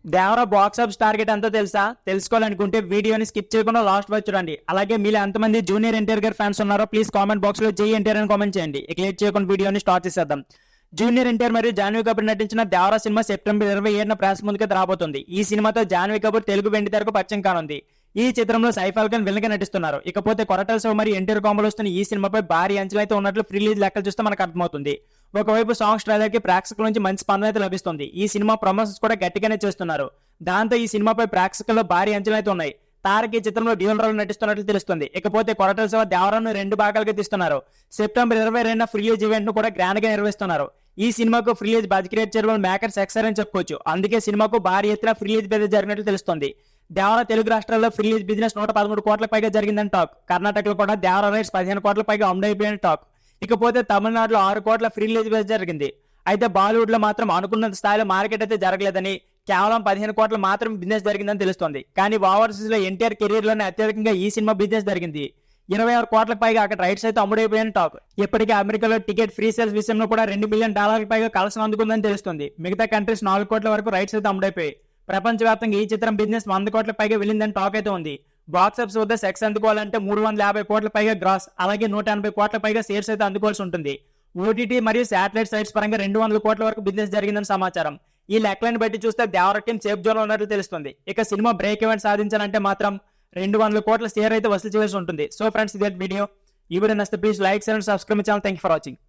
Devara box office target ఎంతో తెలుసా? తెలుసుకోవాలనుకుంటే వీడియోని స్కిప్ చేయకుండా లాస్ట్ వరకు చూడండి. అలాగే మీలో ఎంతమంది జూనియర్ ఎన్టీఆర్ గారి ఫ్యాన్స్ ఉన్నారో ప్లీజ్ కామెంట్ బాక్స్ లో జై ఎన్టీఆర్ అని కామెంట్ చేయండి. ఇక లేట్ చేయకుండా వీడియోని స్టార్ట్ చేసేద్దాం. జూనియర్ ఎన్టీఆర్ మరియు జాన్వీ కపూర్ నటించిన దేవరా సినిమా సెప్టెంబర్ 27న ప్రెస్ ముందుకు రాబోతుంది. ఈ సినిమాతో జాన్వీ కపూర్ తెలుగు వెండి తెరకు పరిచయం కానుంది. ఈ చిత్రంలో సైఫ్ అలీ ఖాన్ విలన్ గా నటిస్తున్నారు. ఇకపోతే కొరటాల శివ మరియు ఎన్టీఆర్ కాంబోలో వస్తున్న ఈ సినిమాపై భారీ అంచనా అయితే ఉన్నట్లు రిలీజ్ లెక్కలు చూస్తే మనకు అర్థమవుతుంది. ఒకవైపు సాంగ్స్ ట్రైలర్ కి ప్రేక్షకుల నుంచి మంచి స్పందన అయితే లభిస్తుంది. ఈ సినిమా ప్రమోషన్స్ కూడా గట్టిగానే చేస్తున్నారు. దాంతో ఈ సినిమాపై ప్రేక్షకుల్లో భారీ అంచనా అయితే ఉన్నాయి. తారక్ ఈ చిత్రంలో డ్యూయల్ రోల్ నటిస్తున్నట్లు తెలుస్తుంది. ఇకపోతే కొరటాల శివ దేవరాను 2 భాగాలుగా తీస్తున్నారు. సెప్టెంబర్ 22న ఫ్రీ రిలీజ్ ఈవెంట్ ను కూడా గ్రాండ్ గా నిర్వహిస్తున్నారు. ఈ సినిమాకు ఫ్రీ రిలీజ్ బడ్జెట్ క్రియేట్ చేయడం మేకర్స్ ఎక్సర్ అని చెప్పుకోవచ్చు. అందుకే సినిమాకు భారీ ఎత్తున ఫ్రీ రిలీజ్ బిజినెస్ జరిగినట్లు తెలుస్తుంది. దేవరా తెలుగు రాష్ట్రాల్లో ఫ్రీ రిలీజ్ బిజినెస్ 113 కోట్లకు పైగా జరిగిందని టాక్. కర్ణాటకలో కూడా దేవరా రైట్స్ 15 కోట్ల పైగా అమ్ముడైపోయిన టాక్. ఇకపోతే తమిళనాడులో 6 కోట్ల ఫ్రీ రిలీజ్ బిజినెస్ జరిగింది. అయితే బాలీవుడ్ లో మాత్రం అనుకున్నంత స్థాయిలో మార్కెట్ అయితే జరగలేదని, కేవలం 15 కోట్ల మాత్రం బిజినెస్ జరిగిందని తెలుస్తోంది. కానీ ఓవర్సీస్ లో ఎన్టీఆర్ కెరీర్ లోనే అత్యధికంగా ఈ సినిమా బిజినెస్ జరిగింది. 26 కోట్లకు పైగా అక్కడ రైట్స్ అయితే అమ్ముడైపోయిన టాక్. ఇప్పటికే అమెరికాలో టికెట్ ఫ్రీ సేల్స్ విషయంలో కూడా $2 బిలియన్ పైగా కలెక్షన్ అందుకుందని తెలుస్తుంది. మిగతా కంట్రీస్ 4 కోట్ల వరకు రైట్స్ అయితే అమ్ముడైపోయాయి. ప్రపంచవ్యాప్తంగా ఈ చిత్రం బిజినెస్ 100 కోట్ల పైగా వెళ్ళిందని టాక్ అయితే ఉంది. బాక్స్ ఆఫీస్ వద్ద సెక్స్ అందుకోవాలంటే 350 కోట్ల పైగా గ్రాస్, అలాగే 180 కోట్ల పైగా షేర్స్ అయితే అందుకోవాల్సి ఉంటుంది. ఓటీటీ మరియు శాటిలైట్ సైట్స్ పరంగా 200 కోట్ల వరకు బిజినెస్ జరిగిందని సమాచారం. ఈ లెక్కలను బట్టి చూస్తే దేవర టీం సేఫ్ జోన్ లో ఉన్నట్లు తెలుస్తుంది. ఇక సినిమా బ్రేక్ ఈవెంట్ సాధించాలంటే మాత్రం 200 కోట్ల షేర్ అయితే వసూలు చేయాల్సి ఉంటుంది. సో ఫ్రెండ్స్, ఇదే వీడియో. ఈ వీడియో నచ్చితే please like, share and subscribe channel. Thank you for watching.